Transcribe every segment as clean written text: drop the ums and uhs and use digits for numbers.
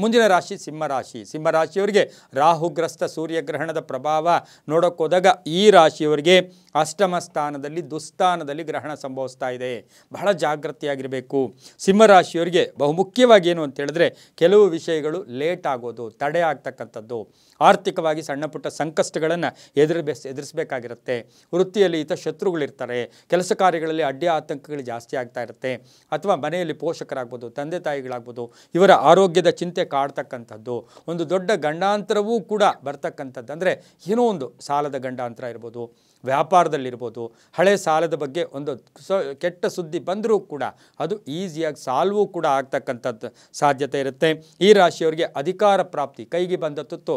ಮುಂದಿನ ರಾಶಿ ಸಿಂಹರಾಶಿ. ಸಿಂಹರಾಶಿಯವರಿಗೆ ರಾಹುಗ್ರಸ್ತ ಸೂರ್ಯಗ್ರಹಣದ ಪ್ರಭಾವ ನೋಡೋಕ್ಕೋದಾಗ ಈ ರಾಶಿಯವರಿಗೆ ಅಷ್ಟಮ ಸ್ಥಾನದಲ್ಲಿ ದುಸ್ಥಾನದಲ್ಲಿ ಗ್ರಹಣ ಸಂಭವಿಸ್ತಾ ಇದೆ. ಬಹಳ ಜಾಗೃತಿಯಾಗಿರಬೇಕು. ಸಿಂಹರಾಶಿಯವರಿಗೆ ಬಹುಮುಖ್ಯವಾಗಿ ಏನು ಅಂತ ಹೇಳಿದ್ರೆ ಕೆಲವು ವಿಷಯಗಳು ಲೇಟ್ ಆಗೋದು, ತಡೆ ಆಗ್ತಕ್ಕಂಥದ್ದು, ಆರ್ಥಿಕವಾಗಿ ಸಣ್ಣ ಪುಟ್ಟ ಸಂಕಷ್ಟಗಳನ್ನು ಎದುರಿಸಬೇಕಾಗಿರುತ್ತೆ. ವೃತ್ತಿಯಲ್ಲಿ ಶತ್ರುಗಳಿರ್ತಾರೆ, ಕೆಲಸ ಕಾರ್ಯಗಳಲ್ಲಿ ಅಡ್ಡಿ ಆತಂಕಗಳು ಜಾಸ್ತಿ ಆಗ್ತಾ ಇರುತ್ತೆ, ಅಥವಾ ಮನೆಯಲ್ಲಿ ಪೋಷಕರಾಗ್ಬೋದು, ತಂದೆ ತಾಯಿಗಳಾಗ್ಬೋದು, ಇವರ ಆರೋಗ್ಯದ ಚಿಂತೆ ಕಾಡ್ತಕ್ಕಂಥದ್ದು, ಒಂದು ದೊಡ್ಡ ಗಂಡಾಂತರವೂ ಕೂಡ ಬರ್ತಕ್ಕಂಥದ್ದು. ಅಂದರೆ ಏನೋ ಒಂದು ಸಾಲದ ಗಂಡಾಂತರ ಇರ್ಬೋದು, ವ್ಯಾಪಾರದಲ್ಲಿರ್ಬೋದು, ಹಳೆ ಸಾಲದ ಬಗ್ಗೆ ಒಂದು ಕೆಟ್ಟ ಸುದ್ದಿ ಬಂದರೂ ಕೂಡ ಅದು ಈಸಿಯಾಗಿ ಸಾಲ್ವೂ ಕೂಡ ಆಗ್ತಕ್ಕಂಥದ್ದು ಸಾಧ್ಯತೆ ಇರುತ್ತೆ. ಈ ರಾಶಿಯವರಿಗೆ ಅಧಿಕಾರ ಪ್ರಾಪ್ತಿ, ಕೈಗೆ ಬಂದ ತುತ್ತು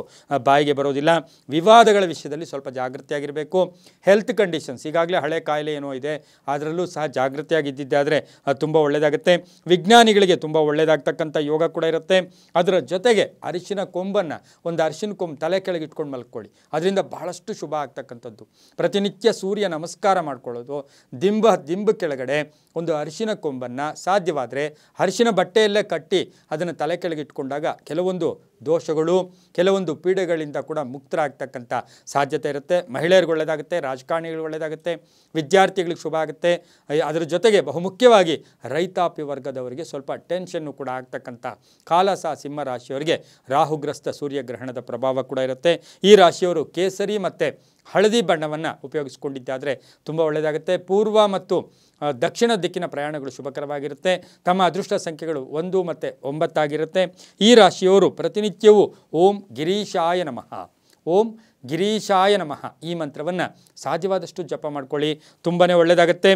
ಬಾಯಿಗೆ ಬರೋದಿಲ್ಲ. ವಿವಾದಗಳ ವಿಷಯದಲ್ಲಿ ಸ್ವಲ್ಪ ಜಾಗೃತಿಯಾಗಿರಬೇಕು. ಹೆಲ್ತ್ ಕಂಡೀಷನ್ಸ್, ಈಗಾಗಲೇ ಹಳೆ ಕಾಯಿಲೆ ಏನೋ ಇದೆ, ಅದರಲ್ಲೂ ಸಹ ಜಾಗೃತಿಯಾಗಿದ್ದಿದ್ದಾದರೆ ಅದು ತುಂಬ ಒಳ್ಳೆಯದಾಗುತ್ತೆ. ವಿಜ್ಞಾನಿಗಳಿಗೆ ತುಂಬ ಒಳ್ಳೆಯದಾಗ್ತಕ್ಕಂಥ ಯೋಗ ಕೂಡ ಇರುತ್ತೆ. ಅದರ ಜೊತೆಗೆ ಅರಿಶಿನ ಕೊಂಬನ್ನು, ಒಂದು ಅರಿಶಿನ ಕೊಂಬು ತಲೆ ಕೆಳಗೆ ಇಟ್ಕೊಂಡು ಮಲ್ಕೊಳ್ಳಿ, ಅದರಿಂದ ಬಹಳಷ್ಟು ಶುಭ ಆಗ್ತಕ್ಕಂಥದ್ದು. ಪ್ರತಿನಿತ್ಯ ಸೂರ್ಯ ನಮಸ್ಕಾರ ಮಾಡ್ಕೊಳ್ಳೋದು, ದಿಂಬ ಕೆಳಗಡೆ ಒಂದು ಅರಿಶಿನ ಕೊಂಬನ್ನು ಸಾಧ್ಯವಾದರೆ ಅರಿಶಿನ ಬಟ್ಟೆಯಲ್ಲೇ ಕಟ್ಟಿ ಅದನ್ನು ತಲೆ ಕೆಳಗೆ ಇಟ್ಕೊಂಡಾಗ ಕೆಲವೊಂದು ದೋಷಗಳು, ಕೆಲವೊಂದು ಪೀಡೆಗಳಿಂದ ಕೂಡ ಮುಕ್ತರಾಗ್ತಕ್ಕಂಥ ಸಾಧ್ಯತೆ ಇರುತ್ತೆ. ಮಹಿಳೆಯರಿಗೆ ಒಳ್ಳೆಯದಾಗುತ್ತೆ, ರಾಜಕಾರಣಿಗಳಿಗೆ ಒಳ್ಳೆಯದಾಗುತ್ತೆ, ವಿದ್ಯಾರ್ಥಿಗಳಿಗೆ ಶುಭ ಆಗುತ್ತೆ. ಅದರ ಜೊತೆಗೆ ಬಹುಮುಖ್ಯವಾಗಿ ರೈತಾಪಿ ವರ್ಗದವರಿಗೆ ಸ್ವಲ್ಪ ಟೆನ್ಷನ್ನು ಕೂಡ ಆಗ್ತಕ್ಕಂಥ ಕಾಲ ಸಹ ಸಿಂಹರಾಶಿಯವರಿಗೆ ರಾಹುಗ್ರಸ್ತ ಸೂರ್ಯಗ್ರಹಣದ ಪ್ರಭಾವ ಕೂಡ ಇರುತ್ತೆ. ಈ ರಾಶಿಯವರು ಕೇಸರಿ ಮತ್ತು ಹಳದಿ ಬಣ್ಣವನ್ನು ಉಪಯೋಗಿಸಿಕೊಂಡಿದ್ದಾದರೆ ತುಂಬ ಒಳ್ಳೆಯದಾಗುತ್ತೆ. ಪೂರ್ವ ಮತ್ತು ದಕ್ಷಿಣ ದಿಕ್ಕಿನ ಪ್ರಯಾಣಗಳು ಶುಭಕರವಾಗಿರುತ್ತೆ. ತಮ್ಮ ಅದೃಷ್ಟ ಸಂಖ್ಯೆಗಳು 1 ಮತ್ತು 9 ಆಗಿರುತ್ತೆ. ಈ ರಾಶಿಯವರು ಪ್ರತಿನಿತ್ಯವೂ ಓಂ ಗಿರೀಶಾಯ ನಮಃ, ಓಂ ಗಿರೀಶಾಯ ನಮಃ ಈ ಮಂತ್ರವನ್ನು ಸಾಧ್ಯವಾದಷ್ಟು ಜಪ ಮಾಡ್ಕೊಳ್ಳಿ, ತುಂಬಾ ಒಳ್ಳೆಯದಾಗುತ್ತೆ.